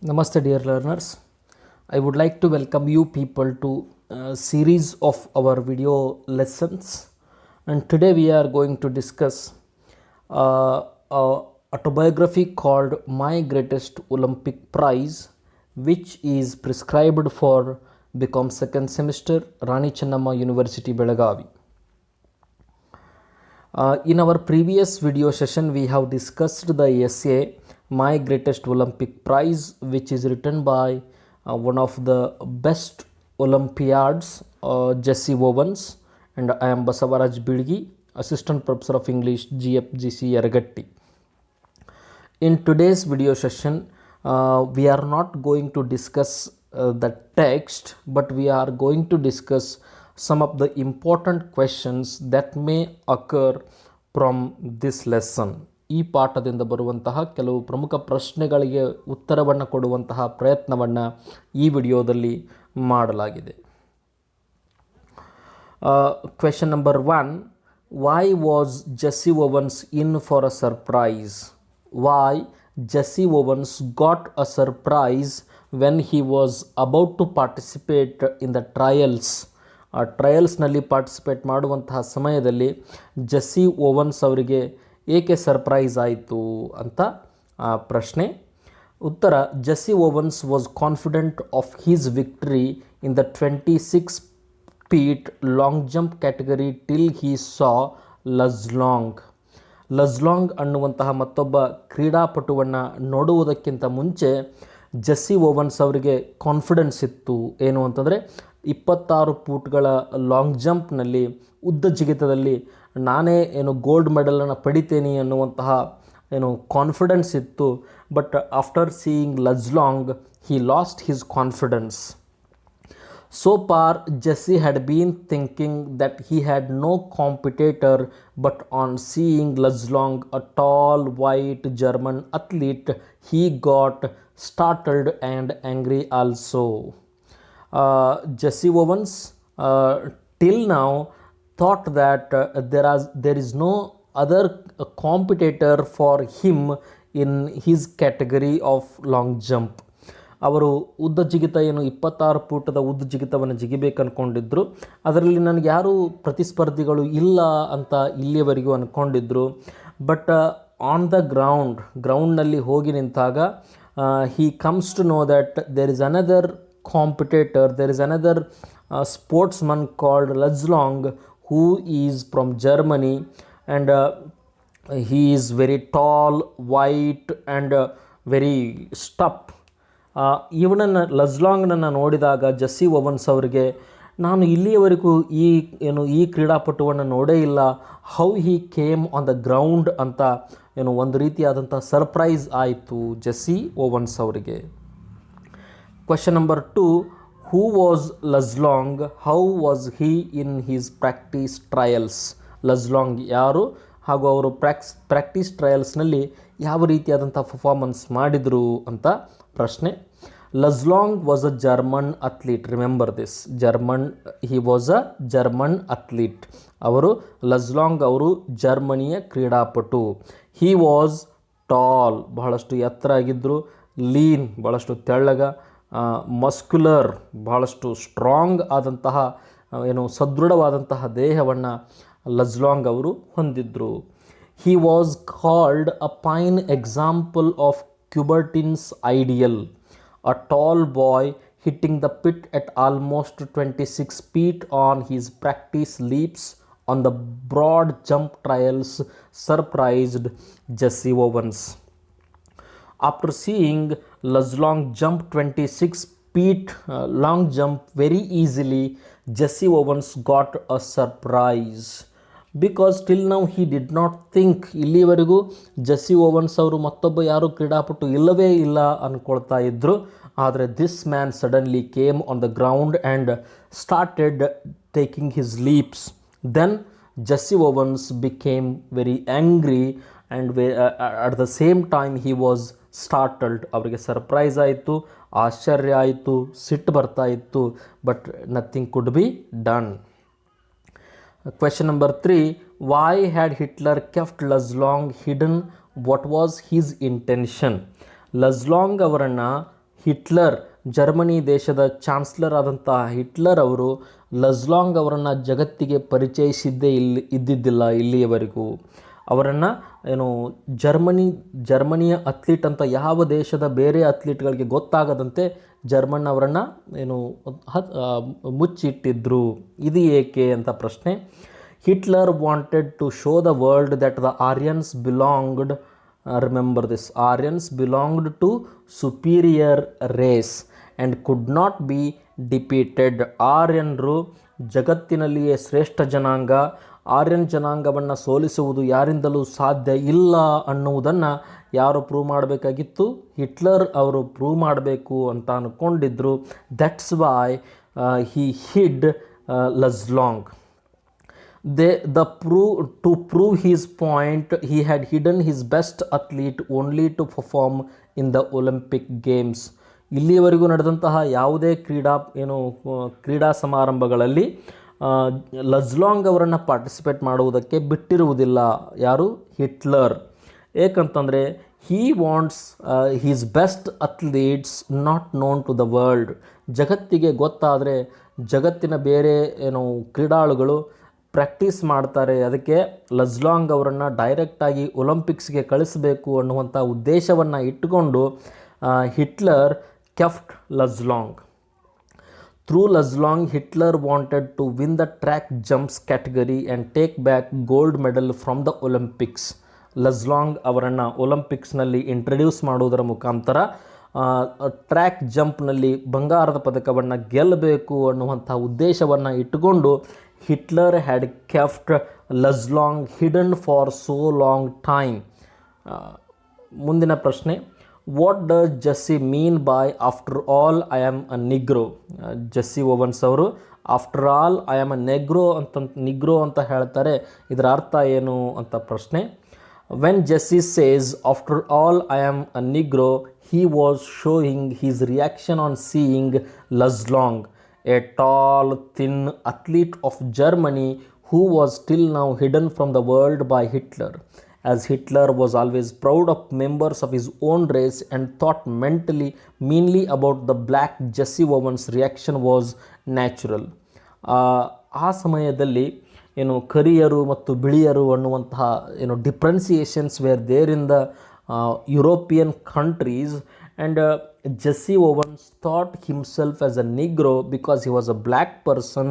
Namaste dear learners. I would like to welcome you people to a series of our video lessons, and today we are going to discuss a autobiography called My Greatest Olympic Prize, which is prescribed for BCom second semester Rani Chennamma University Belagavi. In our previous video session, we have discussed the essay My Greatest Olympic Prize, which is written by one of the best Olympiads, Jesse Owens, and I am Basavaraj Bidgi, Assistant Professor of English, GFGC Yaragatti. In today's video session, we are not going to discuss the text, but we are going to discuss some of the important questions that may occur from this lesson. ಈ ಪಾಠದಿಂದ ಬರುವಂತಹ ಕೆಲವು ಪ್ರಮುಖ ಪ್ರಶ್ನೆಗಳಿಗೆ ಉತ್ತರವನ್ನು ಕೊಡುವಂತಹ ಪ್ರಯತ್ನವನ್ನು ಈ ವಿಡಿಯೋದಲ್ಲಿ ಮಾಡಲಾಗಿದೆ. Question number 1. Why was Jesse Owens in for a surprise? Why Jesse Owens got a surprise when he was about to participate in the trials? ಆ ಟ್ರಯಲ್ಸ್ನಲ್ಲಿ ಪಾರ್ಟಿಸಿಪೇಟ್ ಮಾಡುವಂತಹ ಸಮಯದಲ್ಲಿ ಜೆಸ್ಸಿ ಓವನ್ಸ್ ಅವರಿಗೆ ಏಕೆ ಸರ್ಪ್ರೈಸ್ ಆಯಿತು ಅಂತ ಪ್ರಶ್ನೆ. ಉತ್ತರ: Jesse Owens was confident of his victory in the 26 feet long jump category till he saw Luz Long. Luz Long ಅನ್ನುವಂತಹ ಮತ್ತೊಬ್ಬ ಕ್ರೀಡಾಪಟುವನ್ನು ನೋಡುವುದಕ್ಕಿಂತ ಮುಂಚೆ ಜೆಸ್ಸಿ ಓವನ್ಸ್ ಅವರಿಗೆ ಕಾನ್ಫಿಡೆನ್ಸ್ ಇತ್ತು. ಏನು ಅಂತಂದರೆ 26 ಫೂಟ್ಗಳ ಲಾಂಗ್ ಜಂಪ್ನಲ್ಲಿ, ಉದ್ದ ಜಿಗಿತದಲ್ಲಿ ನಾನೇ ಗೋಲ್ಡ್ ಮೆಡಲನ್ನು ಪಡಿತೇನೆ ಅನ್ನುವಂತಹ ಕಾನ್ಫಿಡೆನ್ಸ್ ಇತ್ತು. But after seeing Luz Long he lost his confidence. So far, Jesse had been thinking that he had no competitor, but on seeing Luz Long, a tall, white German athlete, he got startled and angry also. Jesse Owens till now thought that there is no other competitor for him in his category of long jump. ಅವರು ಉದ್ದ ಜಿಗಿತ 26 ಫೂಟದ ಉದ್ದ ಜಿಗಿತವನ್ನು ಜಿಗಿಬೇಕು ಅಂದ್ಕೊಂಡಿದ್ರು. ಅದರಲ್ಲಿ ನನಗೆ ಯಾರೂ ಪ್ರತಿಸ್ಪರ್ಧಿಗಳು ಇಲ್ಲ ಅಂತ ಇಲ್ಲಿಯವರೆಗೂ ಅಂದ್ಕೊಂಡಿದ್ರು. ಬಟ್ ಆನ್ ದ ಗ್ರೌಂಡ್ನಲ್ಲಿ ಹೋಗಿ ನಿಂತಾಗ he comes to know that there is another competitor, there is another sportsman called Luz Long, who is from Germany, and he is very tall, white and very stout. ಇವನನ್ನು Luz ಲಾಂಗ್ನನ್ನು ನೋಡಿದಾಗ Jessie Owens ಅವರಿಗೆ ನಾನು ಇಲ್ಲಿಯವರೆಗೂ ಈ ಕ್ರೀಡಾಪಟುವನ್ನು ನೋಡೇ ಇಲ್ಲ, how he came on the ground ಅಂತ ಒಂದು ರೀತಿಯಾದಂಥ ಸರ್ಪ್ರೈಸ್ ಆಯಿತು ಜೆಸ್ಸಿ ಓವನ್ಸ್ ಅವರಿಗೆ. Question number 2. Who was Luz Long? How was he in his practice trials? Luz Long ಯಾರು ಹಾಗೂ ಅವರು ಪ್ರಾಕ್ಟೀಸ್ ಟ್ರಯಲ್ಸ್ನಲ್ಲಿ ಯಾವ ರೀತಿಯಾದಂಥ ಪರ್ಫಾರ್ಮೆನ್ಸ್ ಮಾಡಿದರು ಅಂತ ಪ್ರಶ್ನೆ. Luz Long was a German athlete. Remember this, he was a German athlete. Luz Long ಅವರು ಜರ್ಮನಿಯ ಕ್ರೀಡಾಪಟು. ಹಿ ವಾಸ್ ಟಾಲ್, ಬಹಳಷ್ಟು ಎತ್ತರ ಆಗಿದ್ದರು. ಲೀನ್, ಬಹಳಷ್ಟು ತೆಳ್ಳಗ. ಮಸ್ಕ್ಯುಲರ್, ಬಹಳಷ್ಟು ಸ್ಟ್ರಾಂಗ್ ಆದಂತಹ ಸದೃಢವಾದಂತಹ ದೇಹವನ್ನು ಲಜ್ ಲಾಂಗ್ ಅವರು ಹೊಂದಿದ್ದರು. He was called a fine example of Coubertin's ideal, a tall boy hitting the pit at almost 26 feet on his practice leaps on the broad jump trials surprised Jesse Owens. After seeing Luz Long jump 26 feet long jump very easily, Jesse Owens got a surprise. Because till now he did not think, ಇಲ್ಲಿವರೆಗೂ Jesse Owens ಅವರು ಮತ್ತೊಬ್ಬ ಯಾರು ಕ್ರೀಡಾಪಟು ಇಲ್ಲವೇ ಇಲ್ಲ ಅಂದ್ಕೊಳ್ತಾ ಇದ್ದರು. ಆದರೆ this man suddenly came on the ground and started taking his leaps. Then Jesse Owens became very angry and at the same time he was startled. ಅವರಿಗೆ ಸರ್ಪ್ರೈಸ್ ಆಯಿತು, ಆಶ್ಚರ್ಯ ಆಯಿತು, ಸಿಟ್ಟು ಬರ್ತಾ ಇತ್ತು. But nothing could be done. Question number 3. Why had Hitler kept Luz Long hidden? What was his intention? Luz Long ಅವರನ್ನು Hitler, Germany ದೇಶದ chancellor ಆದಂತಹ ಹಿಟ್ಲರ್ ಅವರು ಲಜ್ಲಾಂಗ್ ಅವರನ್ನು ಜಗತ್ತಿಗೆ ಪರಿಚಯಿಸಿದ್ದೇ ಇದ್ದಿದ್ದಿಲ್ಲ ಇಲ್ಲಿಯವರೆಗೂ. ಅವರನ್ನು ಜರ್ಮನಿಯ ಅಥ್ಲೀಟ್ ಅಂತ ಯಾವ ದೇಶದ ಬೇರೆ ಅಥ್ಲೀಟ್ಗಳಿಗೆ ಗೊತ್ತಾಗದಂತೆ ಜರ್ಮನ್ ಅವರನ್ನು ಮುಚ್ಚಿಟ್ಟಿದ್ರು. ಇದು ಏಕೆ ಅಂತ ಪ್ರಶ್ನೆ. Hitler wanted to show the world that the Aryans belonged, remember this, Aryans belonged to superior race and could not be defeated. ಆರ್ಯನ್ರು ಜಗತ್ತಿನಲ್ಲಿಯೇ ಶ್ರೇಷ್ಠ ಜನಾಂಗ, ಆರ್ಯನ್ ಜನಾಂಗವನ್ನು ಸೋಲಿಸುವುದು ಯಾರಿಂದಲೂ ಸಾಧ್ಯ ಇಲ್ಲ ಅನ್ನುವುದನ್ನು ಯಾರು ಪ್ರೂವ್ ಮಾಡಬೇಕಾಗಿತ್ತು? ಹಿಟ್ಲರ್ ಅವರು ಪ್ರೂವ್ ಮಾಡಬೇಕು ಅಂತ ಅಂದ್ಕೊಂಡಿದ್ರು. That's why he hid Luz Long. To prove his point, he had hidden his best athlete only to perform in the Olympic Games. ಇಲ್ಲಿಯವರೆಗೂ ನಡೆದಂತಹ ಯಾವುದೇ ಕ್ರೀಡಾ ಸಮಾರಂಭಗಳಲ್ಲಿ ಲಜ್ಲಾಂಗ್ ಅವರನ್ನು ಪಾರ್ಟಿಸಿಪೇಟ್ ಮಾಡುವುದಕ್ಕೆ ಬಿಟ್ಟಿರುವುದಿಲ್ಲ. ಯಾರು? ಹಿಟ್ಲರ್. ಏಕಂತಂದರೆ he wants his best athletes not known to the world. ಜಗತ್ತಿಗೆ ಗೊತ್ತಾದರೆ ಜಗತ್ತಿನ ಬೇರೆ ಕ್ರೀಡಾಳುಗಳು ಪ್ರಾಕ್ಟೀಸ್ ಮಾಡ್ತಾರೆ, ಅದಕ್ಕೆ ಲಜ್ಲಾಂಗ್ ಅವರನ್ನು ಡೈರೆಕ್ಟಾಗಿ ಒಲಿಂಪಿಕ್ಸ್ಗೆ ಕಳಿಸಬೇಕು ಅನ್ನುವಂಥ ಉದ್ದೇಶವನ್ನು ಇಟ್ಟುಕೊಂಡು Hitler kept Luz Long. Through Luz Long, Hitler wanted to win the track jumps category and take back gold medal from the Olympics. Luz Long ಅವರನ್ನು ಒಲಿಂಪಿಕ್ಸ್ನಲ್ಲಿ ಇಂಟ್ರಡ್ಯೂಸ್ ಮಾಡುವುದರ ಮುಖಾಂತರ ಟ್ರ್ಯಾಕ್ ಜಂಪ್ನಲ್ಲಿ ಬಂಗಾರದ ಪದಕವನ್ನು ಗೆಲ್ಲಬೇಕು ಅನ್ನುವಂಥ ಉದ್ದೇಶವನ್ನು ಇಟ್ಟುಕೊಂಡು Hitler had kept Luz Long hidden for so long time. ಮುಂದಿನ ಪ್ರಶ್ನೆ, what does Jesse mean by after all I am a Negro? Jesse Owens ಅವರು after all I am a Negro ಅಂತ ಹೇಳ್ತಾರೆ. ಇದರ ಅರ್ಥ ಏನು ಅಂತ ಪ್ರಶ್ನೆ. When Jesse says after all I am a Negro, he was showing his reaction on seeing Luz Long, a tall, thin athlete of Germany who was till now hidden from the world by Hitler, as Hitler was always proud of members of his own race and thought meanly about the black. Jesse Owens' reaction was natural. ಆ ಸಮಯದಲ್ಲಿ ಕರಿಯರು ಮತ್ತು ಬಿಳಿಯರು ಅನ್ನುವಂತಹ differentiations were there in the European countries, and Jesse Owens thought himself as a Negro because he was a black person,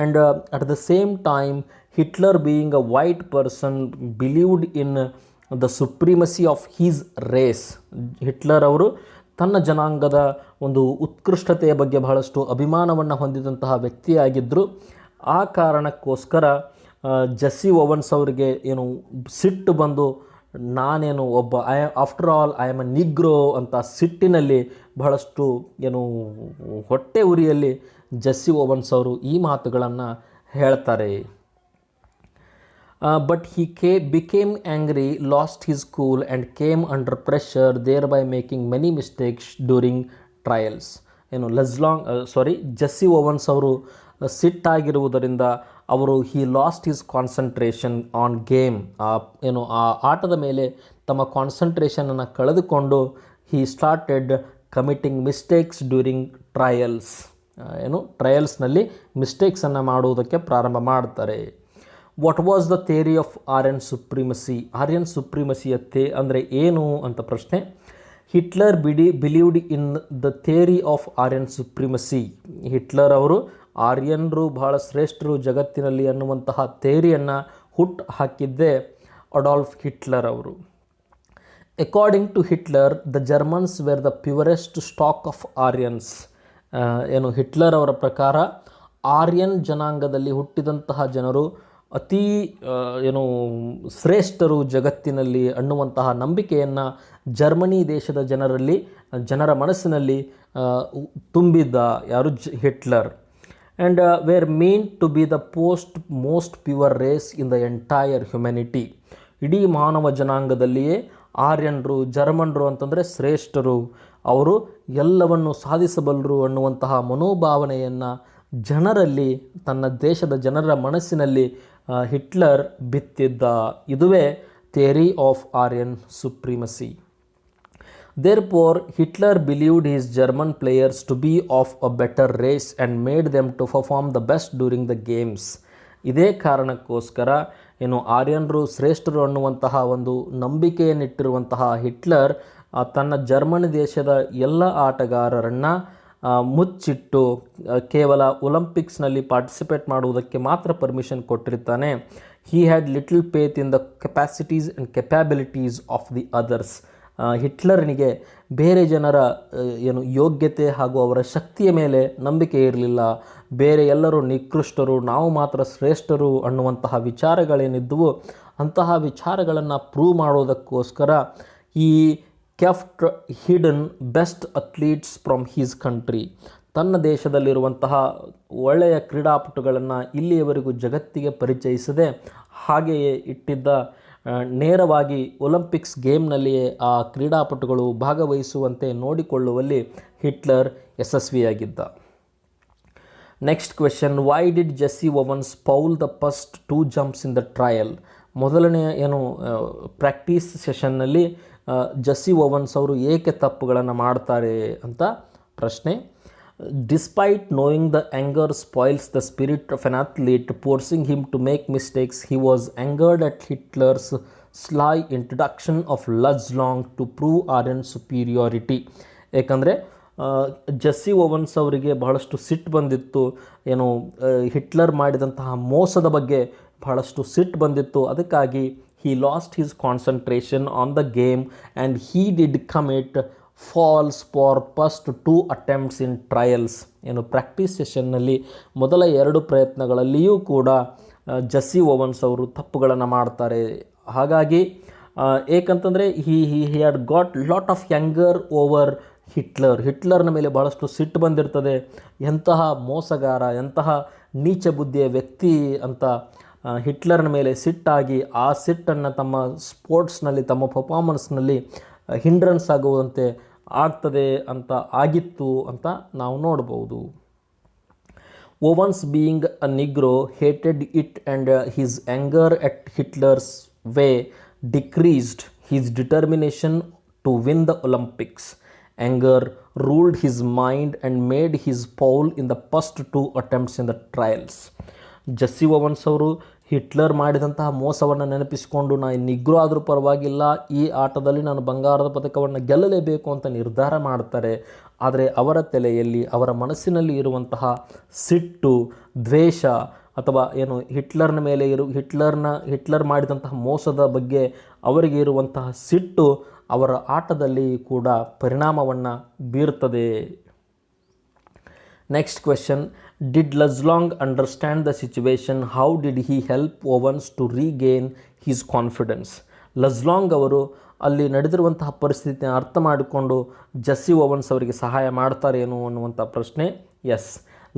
and at the same time Hitler, being a white person, believed in the supremacy of his race. Hitler ಅವರು ತನ್ನ ಜನಾಂಗದ ಒಂದು ಉತ್ಕೃಷ್ಟತೆಯ ಬಗ್ಗೆ ಬಹಳಷ್ಟು ಅಭಿಮಾನವನ್ನು ಹೊಂದಿದಂತಹ ವ್ಯಕ್ತಿಯಾಗಿದ್ದರು. ಆ ಕಾರಣಕ್ಕೋಸ್ಕರ Jessie Owens ಅವರಿಗೆ ಸಿಟ್ಟು ಬಂದು, ನಾನೇನು ಒಬ್ಬ after all I am a Negro ಅಂತ ಸಿಟ್ಟಿನಲ್ಲಿ ಬಹಳಷ್ಟು ಹೊಟ್ಟೆ ಉರಿಯಲ್ಲಿ ಜೆಸ್ಸಿ ಓವನ್ಸ್ ಅವರು ಈ ಮಾತುಗಳನ್ನು ಹೇಳ್ತಾರೆ. But he became angry, lost his cool and came under pressure, thereby making many mistakes during trials. Jesse Owens ಅವರು ಸಿಟ್ಟಾಗಿರುವುದರಿಂದ ಅವರು lost his concentration on game, ಆ ಆಟದ ಮೇಲೆ ತಮ್ಮ ಕಾನ್ಸಂಟ್ರೇಷನನ್ನು ಕಳೆದುಕೊಂಡು he started committing mistakes during trials. ಟ್ರಯಲ್ಸ್ನಲ್ಲಿ ಮಿಸ್ಟೇಕ್ಸನ್ನು ಮಾಡುವುದಕ್ಕೆ ಪ್ರಾರಂಭ ಮಾಡ್ತಾರೆ. What was the theory of Aryan supremacy? Aryan ಸುಪ್ರಿಮಸಿಯ ಅಂದರೆ ಏನು ಅಂತ ಪ್ರಶ್ನೆ. Hitler believed in the theory of Aryan ಸುಪ್ರಿಮಸಿ. Hitler ಅವರು ಆರ್ಯನ್ರು ಬಹಳ ಶ್ರೇಷ್ಠರು ಜಗತ್ತಿನಲ್ಲಿ ಅನ್ನುವಂತಹ ಥಿಯರಿಯನ್ನು ಹುಟ್ಟು ಹಾಕಿದ್ದೇ ಅಡಾಲ್ಫ್ ಹಿಟ್ಲರ್ ಅವರು. According to Hitler, the Germans were the purest stock of Aryans. Hitler ಅವರ ಪ್ರಕಾರ ಆರ್ಯನ್ ಜನಾಂಗದಲ್ಲಿ ಹುಟ್ಟಿದಂತಹ ಜನರು ಅತೀ ಶ್ರೇಷ್ಠರು ಜಗತ್ತಿನಲ್ಲಿ ಅನ್ನುವಂತಹ ನಂಬಿಕೆಯನ್ನು ಜರ್ಮನಿ ದೇಶದ ಜನರ ಮನಸ್ಸಿನಲ್ಲಿ ತುಂಬಿದ್ದ ಯಾರು? Hitler. And were mean to be the most pure race in the entire humanity. ಇಡೀ ಮಾನವ ಜನಾಂಗದಲ್ಲಿಯೇ ಆರ್ಯನ್ರು, ಜರ್ಮನ್ರು ಅಂತಂದರೆ ಶ್ರೇಷ್ಠರು, ಅವರು ಎಲ್ಲವನ್ನು ಸಾಧಿಸಬಲ್ಲರು ಅನ್ನುವಂತಹ ಮನೋಭಾವನೆಯನ್ನು ಜನರಲ್ಲಿ, ತನ್ನ ದೇಶದ ಜನರ ಮನಸ್ಸಿನಲ್ಲಿ ಹಿಟ್ಲರ್ ಬಿತ್ತಿದ್ದ. ಇದುವೇ theory of Aryan ಸುಪ್ರಿಮಸಿ. Therefore, Hitler believed his German players to be of a better race and made them to perform the best during the games. ಇದೇ ಕಾರಣಕ್ಕೋಸ್ಕರ ಏನು ಆರ್ಯನರು ಶ್ರೇಷ್ಠರು ಅನ್ನುವಂತಹ ಒಂದು ನಂಬಿಕೆಯನ್ನಿಟ್ಟಿರುವಂತಹ ಹಿಟ್ಲರ್ ತನ್ನ ಜರ್ಮನಿ ದೇಶದ ಎಲ್ಲ ಆಟಗಾರರನ್ನು ಮುಚ್ಚಿಟ್ಟು ಕೇವಲ ಒಲಿಂಪಿಕ್ಸ್ನಲ್ಲಿ ಪಾರ್ಟಿಸಿಪೇಟ್ ಮಾಡುವುದಕ್ಕೆ ಮಾತ್ರ ಪರ್ಮಿಷನ್ ಕೊಟ್ಟಿರ್ತಾನೆ. He had little faith in the capacities and capabilities of the others. ಹಿಟ್ಲರ್ನಿಗೆ ಬೇರೆ ಜನರ ಏನು ಯೋಗ್ಯತೆ ಹಾಗೂ ಅವರ ಶಕ್ತಿಯ ಮೇಲೆ ನಂಬಿಕೆ ಇರಲಿಲ್ಲ. ಬೇರೆ ಎಲ್ಲರೂ ನಿಕೃಷ್ಟರು, ನಾವು ಮಾತ್ರ ಶ್ರೇಷ್ಠರು ಅನ್ನುವಂತಹ ವಿಚಾರಗಳೇನಿದ್ದವು ಅಂತಹ ವಿಚಾರಗಳನ್ನು ಪ್ರೂವ್ ಮಾಡೋದಕ್ಕೋಸ್ಕರ ಈ kept hidden best athletes from his country. ತನ್ನ ದೇಶದಲ್ಲಿರುವಂತಹ ಒಳ್ಳೆಯ ಕ್ರೀಡಾಪಟುಗಳನ್ನು ಇಲ್ಲಿಯವರೆಗೂ ಜಗತ್ತಿಗೆ ಪರಿಚಯಿಸದೆ ಹಾಗೆಯೇ ಇಟ್ಟಿದ್ದ. ನೇರವಾಗಿ ಒಲಿಂಪಿಕ್ಸ್ ಗೇಮ್ನಲ್ಲಿಯೇ ಆ ಕ್ರೀಡಾಪಟುಗಳು ಭಾಗವಹಿಸುವಂತೆ ನೋಡಿಕೊಳ್ಳುವಲ್ಲಿ ಹಿಟ್ಲರ್ ಯಶಸ್ವಿಯಾಗಿದ್ದ. Next question, why did Jesse Owens foul the first 2 jumps in the trial? ಮೊದಲನೆಯ ಪ್ರಾಕ್ಟೀಸ್ ಸೆಷನ್ನಲ್ಲಿ ಜೆಸ್ಸಿ ಓವನ್ಸ್ ಅವರು ಏಕೆ ತಪ್ಪುಗಳನ್ನು ಮಾಡ್ತಾರೆ ಅಂತ ಪ್ರಶ್ನೆ. Despite knowing the anger spoils the spirit of an athlete, forcing him to make mistakes, he was angered at Hitler's sly introduction of Luz Long to prove Aryan's superiority. ಏಕೆಂದರೆ Jessie Owens ಅವರಿಗೆ ಬಹಳಷ್ಟು ಸಿಟ್ಟು ಬಂದಿತ್ತು. Hitler ಮಾಡಿದಂತಹ ಮೋಸದ ಬಗ್ಗೆ ಬಹಳಷ್ಟು ಸಿಟ್ಟು ಬಂದಿತ್ತು. ಅದಕ್ಕಾಗಿ he lost his concentration on the game and he did commit falls for first 2 attempts in trials. Practice ಸೆಷನ್ನಲ್ಲಿ ಮೊದಲ 2 ಪ್ರಯತ್ನಗಳಲ್ಲಿಯೂ ಕೂಡ ಜೆಸ್ಸಿ ಓವನ್ಸ್ ಅವರು ತಪ್ಪುಗಳನ್ನು ಮಾಡ್ತಾರೆ. ಹಾಗಾಗಿ ಏಕಂತಂದರೆ he had got lot of anger over ಹಿಟ್ಲರ್ನ ಮೇಲೆ ಭಾಳಷ್ಟು ಸಿಟ್ಟು ಬಂದಿರ್ತದೆ. ಎಂತಹ ಮೋಸಗಾರ, ಎಂತಹ ನೀಚ ಬುದ್ಧಿಯ ವ್ಯಕ್ತಿ ಅಂತ ಹಿಟ್ಲರ್ನ ಮೇಲೆ ಸಿಟ್ಟಾಗಿ ಆ ಸಿಟ್ಟನ್ನು ತಮ್ಮ ಸ್ಪೋರ್ಟ್ಸ್ನಲ್ಲಿ, ತಮ್ಮ ಪರ್ಫಾರ್ಮೆನ್ಸ್ನಲ್ಲಿ ಹಿಂಡ್ರನ್ಸ್ ಆಗುವಂತೆ ಆಗಿತ್ತು ಅಂತ ನಾವು ನೋಡ್ಬೋದು. Owens being a Negro hated it and his anger at Hitler's way decreased his determination to win the Olympics. Anger ruled his mind and made his foul in the first 2 attempts in the trials. Jesse Owens ಅವರು Hitler ಮಾಡಿದಂತಹ ಮೋಸವನ್ನು ನೆನಪಿಸಿಕೊಂಡು ನಾನು Negro ಆದರೂ ಪರವಾಗಿಲ್ಲ, ಈ ಆಟದಲ್ಲಿ ನಾನು ಬಂಗಾರದ ಪದಕವನ್ನು ಗೆಲ್ಲಲೇಬೇಕು ಅಂತ ನಿರ್ಧಾರ ಮಾಡ್ತಾರೆ. ಆದರೆ ಅವರ ತಲೆಯಲ್ಲಿ, ಅವರ ಮನಸ್ಸಿನಲ್ಲಿ ಇರುವಂತಹ ಸಿಟ್ಟು, ದ್ವೇಷ ಅಥವಾ ಹಿಟ್ಲರ್ನ ಮೇಲೆ ಹಿಟ್ಲರ್ ಮಾಡಿದಂತಹ ಮೋಸದ ಬಗ್ಗೆ ಅವರಿಗೆ ಇರುವಂತಹ ಸಿಟ್ಟು ಅವರ ಆಟದಲ್ಲಿ ಕೂಡ ಪರಿಣಾಮವನ್ನು ಬೀರ್ತದೆ. Next question, did Luz Long understand the situation? How did he help Owens to regain his confidence? Luz Long ಅವರು ಅಲ್ಲಿ ನಡೆದಿರುವಂತಹ ಪರಿಸ್ಥಿತಿನ ಅರ್ಥ ಮಾಡಿಕೊಂಡು ಜೆಸ್ಸಿ ಓವನ್ಸ್ ಅವರಿಗೆ ಸಹಾಯ ಮಾಡ್ತಾರೇನು ಅನ್ನುವಂಥ ಪ್ರಶ್ನೆ. Yes,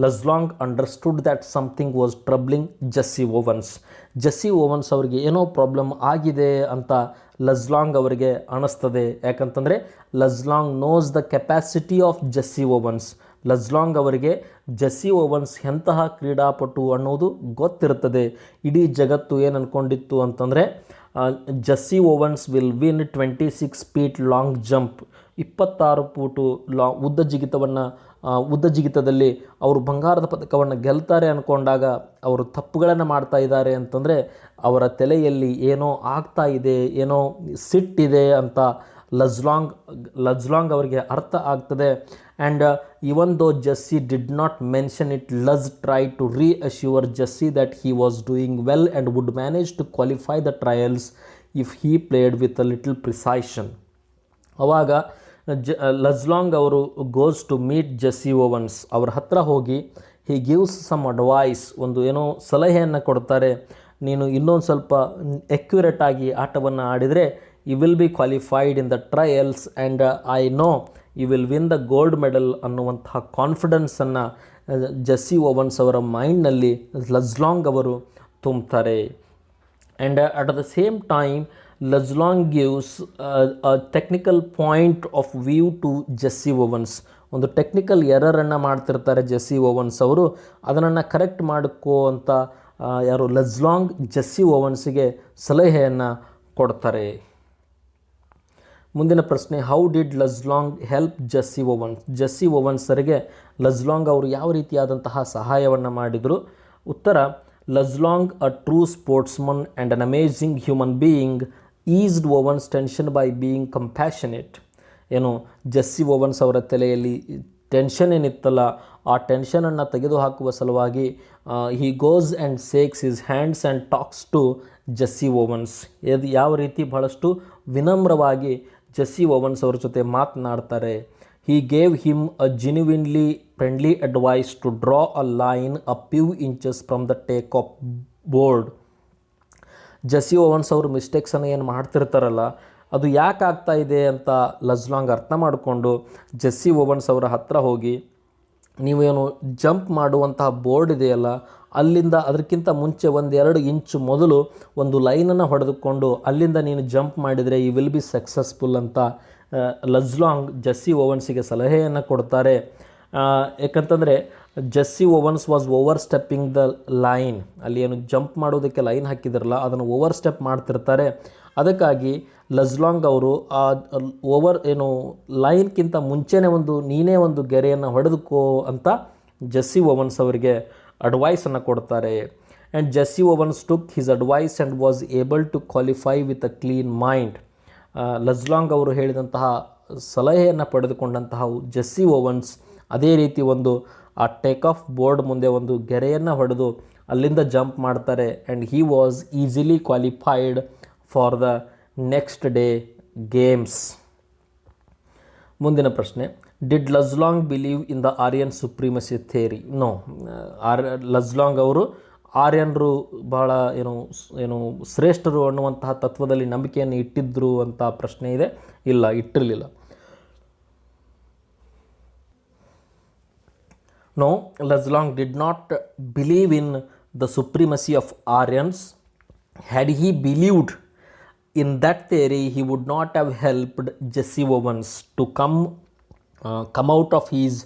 Luz Long understood that something was troubling Jesse Owens. Jesse Owens ಅವರಿಗೆ ಏನೋ ಪ್ರಾಬ್ಲಮ್ ಆಗಿದೆ ಅಂತ Luz Long ಅವರಿಗೆ ಅನ್ನಿಸ್ತದೆ. ಯಾಕಂತಂದರೆ Luz Long nose the capacity of Jessie ovens. Luz Long ಅವರಿಗೆ ಜೆಸ್ಸಿ ಓವನ್ಸ್ ಎಂತಹ ಕ್ರೀಡಾಪಟು ಅನ್ನೋದು ಗೊತ್ತಿರ್ತದೆ. ಇಡೀ ಜಗತ್ತು ಏನು ಅಂದ್ಕೊಂಡಿತ್ತು ಅಂತಂದರೆ Jessie ovens will win 26 feet long jump, 26 foot ಉದ್ದ ಜಿಗಿತದಲ್ಲಿ ಅವರು ಬಂಗಾರದ ಪದಕವನ್ನು ಗೆಲ್ತಾರೆ ಅಂದ್ಕೊಂಡಾಗ ಅವರು ತಪ್ಪುಗಳನ್ನು ಮಾಡ್ತಾ ಇದ್ದಾರೆ ಅಂತಂದರೆ ಅವರ ತಲೆಯಲ್ಲಿ ಏನೋ ಆಗ್ತಾ ಇದೆ, ಏನೋ ಸಿಟ್ಟಿದೆ ಅಂತ Luz Long ಅವರಿಗೆ ಅರ್ಥ ಆಗ್ತದೆ. And even though Jesse did not mention it, Luz tried to reassure Jesse that he was doing well and would manage to qualify the trials if he played with a little precision. ಆವಾಗ Luz Long ಅವರು goes to meet Jesse Owens. ಅವ್ರ ಹತ್ರ ಹೋಗಿ he gives some advice, ಸಲಹೆಯನ್ನು ಕೊಡ್ತಾರೆ. ನೀನು ಇನ್ನೊಂದು ಸ್ವಲ್ಪ ಅಕ್ಯುರೇಟ್ ಆಗಿ ಆಟವನ್ನು ಆಡಿದರೆ you will be qualified in the trials and I know you will win the gold medal ಅನ್ನುವಂತಹ ಕಾನ್ಫಿಡೆನ್ಸನ್ನು ಜೆಸ್ಸಿ ಓವನ್ಸ್ ಅವರ ಮೈಂಡ್ನಲ್ಲಿ Luz Long ಅವರು ತುಂಬ್ತಾರೆ. And at the same time Luz Long gives a technical point of view to Jesse Owens. ಒಂದು technical ಎರರನ್ನು ಮಾಡ್ತಿರ್ತಾರೆ Jessie Owens ಅವರು, ಅದನ್ನು correct ಮಾಡಿಕೋ ಅಂತ Luz Long ಜೆಸ್ಸಿ ಓವನ್ಸಿಗೆ ಸಲಹೆಯನ್ನು ಕೊಡ್ತಾರೆ. ಮುಂದಿನ ಪ್ರಶ್ನೆ, how did Luz Long help Jesse Owens? Jesse ಓವನ್ಸರಿಗೆ ಲಜ್ ಲಾಂಗ್ ಅವರು ಯಾವ ರೀತಿಯಾದಂತಹ ಸಹಾಯವನ್ನು ಮಾಡಿದರು? ಉತ್ತರ, Luz Long, a true sportsman and an amazing human being, eased Owens tension by being compassionate. ಏನು, ಜೆಸ್ಸಿ ಓವನ್ಸ್ ಅವರ ತಲೆಯಲ್ಲಿ ಟೆನ್ಷನ್ ಏನಿತ್ತಲ್ಲ, ಆ ಟೆನ್ಷನನ್ನು ತೆಗೆದುಹಾಕುವ ಸಲುವಾಗಿ he goes and shakes his hands and talks to Jesse Owens. ಇದು ಯಾವ ರೀತಿ ಬಹಳಷ್ಟು ವಿನಮ್ರವಾಗಿ ಜೆಸ್ಸಿ ಓವನ್ಸ್ ಅವರ ಜೊತೆ ಮಾತನಾಡ್ತಾರೆ. He gave him a genuinely friendly advice to draw a line a few inches from the take off board. Jesse Owens ಅವರು ಮಿಸ್ಟೇಕ್ಸನ್ನು ಏನು ಮಾಡ್ತಿರ್ತಾರಲ್ಲ, ಅದು ಯಾಕೆ ಆಗ್ತಾ ಇದೆ ಅಂತ ಲಜ್ ಲಾಂಗ್ ಅರ್ಥ ಮಾಡಿಕೊಂಡು ಜೆಸ್ಸಿ ಓವನ್ಸ್ ಅವರ ಹತ್ರ ಹೋಗಿ, ನೀವೇನು ಜಂಪ್ ಮಾಡುವಂತಹ ಬೋರ್ಡ್ ಇದೆಯಲ್ಲ, ಅಲ್ಲಿಂದ ಅದಕ್ಕಿಂತ ಮುಂಚೆ 1-2 ಇಂಚು ಮೊದಲು ಒಂದು ಲೈನನ್ನು ಹೊಡೆದುಕೊಂಡು ಅಲ್ಲಿಂದ ನೀನು ಜಂಪ್ ಮಾಡಿದರೆ ಯು ವಿಲ್ ಬಿ ಸಕ್ಸಸ್ಫುಲ್ ಅಂತ ಲಜ್ ಲಾಂಗ್ ಜೆಸ್ಸಿ ಓವನ್ಸಿಗೆ ಸಲಹೆಯನ್ನು ಕೊಡ್ತಾರೆ. ಯಾಕಂತಂದರೆ Jessie Owens was over stepping the line. ಅಲ್ಲಿ ಏನು ಜಂಪ್ ಮಾಡೋದಕ್ಕೆ ಲೈನ್ ಹಾಕಿದ್ರಲ್ಲ, ಅದನ್ನು ಓವರ್ ಸ್ಟೆಪ್ ಮಾಡ್ತಿರ್ತಾರೆ. ಅದಕ್ಕಾಗಿ ಲಜ್ ಲಾಂಗ್ ಅವರು ಆ ಲೈನ್ಗಿಂತ ಮುಂಚೆನೇ ನೀನೇ ಒಂದು ಗೆರೆಯನ್ನು ಹೊಡೆದುಕೋ ಅಂತ ಜೆಸ್ಸಿ ಓವನ್ಸ್ ಅವರಿಗೆ ಅಡ್ವೈಸನ್ನು ಕೊಡ್ತಾರೆ. And Jesse Owens took his advice and was able to qualify with a clean mind. Luz Long ಅವರು ಹೇಳಿದಂತಹ ಸಲಹೆಯನ್ನು ಪಡೆದುಕೊಂಡಂತಹ ಜೆಸ್ಸಿ ಓವನ್ಸ್ ಅದೇ ರೀತಿ ಆ ಟೇಕ್ ಆಫ್ ಬೋರ್ಡ್ ಮುಂದೆ ಒಂದು ಗೆರೆಯನ್ನು ಹೊಡೆದು ಅಲ್ಲಿಂದ ಜಂಪ್ ಮಾಡ್ತಾರೆ. And he was easily qualified for the next day games. ಮುಂದಿನ ಪ್ರಶ್ನೆ, did Luz Long believe in the Aryan supremacy theory? No. Luz Long ಅವರು ಆರ್ಯನರು ಬಹಳ ಶ್ರೇಷ್ಠರು ಅನ್ನುವಂತಹ ತತ್ವದಲ್ಲಿ ನಂಬಿಕೆಯನ್ನು ಇಟ್ಟಿದ್ದರು ಅಂತ ಪ್ರಶ್ನೆ ಇದೆ. ಇಲ್ಲ, ಇಟ್ಟಿರಲಿಲ್ಲ. No, Luz Long did not believe in the supremacy of Aryans. Had he believed in that theory, he would not have helped Jesse Owens to come out of his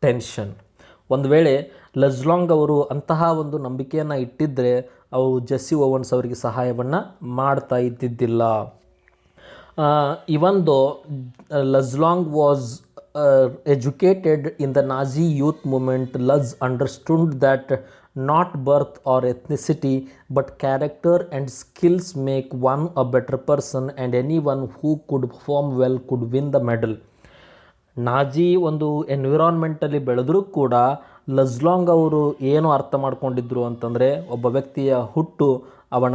tension. ಒಂದು ವೇಳೆ ಲಜ್ ಲಾಂಗ್ ಅವರು ಅಂತಹ ಒಂದು ನಂಬಿಕೆಯನ್ನು ಇಟ್ಟಿದ್ದರೆ ಅವರು Jesse Owens ಅವರಿಗೆ ಸಹಾಯವನ್ನು ಮಾಡ್ತಾ ಇದ್ದಿದ್ದಿಲ್ಲ. Even though Luz Long was educated in the Nazi youth movement, Luz understood that not birth or ethnicity but character and skills make one a better person, and anyone who could perform well could win the medal. Nazi ಒಂದು ಎನ್ವಿರಾನ್ಮೆಂಟಲ್ಲಿ ಬೆಳೆದರೂ ಕೂಡ Luz Long ಅವರು ಏನು ಅರ್ಥ ಮಾಡ್ಕೊಂಡಿದ್ರು ಅಂತಂದರೆ, ಒಬ್ಬ ವ್ಯಕ್ತಿಯ ಹುಟ್ಟು, ಅವನ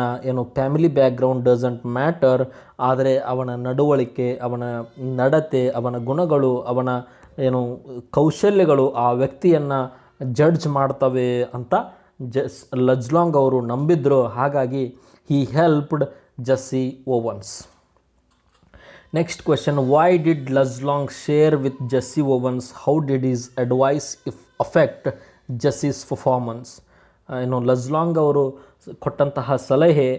ಫ್ಯಾಮಿಲಿ ಬ್ಯಾಕ್ಗ್ರೌಂಡ್ ಡಸಂಟ್ ಮ್ಯಾಟರ್, ಆದರೆ ಅವನ ನಡವಳಿಕೆ, ಅವನ ನಡತೆ, ಅವನ ಗುಣಗಳು, ಅವನ ಕೌಶಲ್ಯಗಳು ಆ ವ್ಯಕ್ತಿಯನ್ನು ಜಡ್ಜ್ ಮಾಡ್ತವೆ ಅಂತ ಲಜ್ ಲಾಂಗ್ ಅವರು ನಂಬಿದ್ರು. ಹಾಗಾಗಿ he helped Jesse Owens. Next question, why did Luz Long share with Jesse Owens? How did his advice affect Jesse's performance? Luz Long ಅವರು ಕೊಟ್ಟಂತಹ ಸಲಹೆ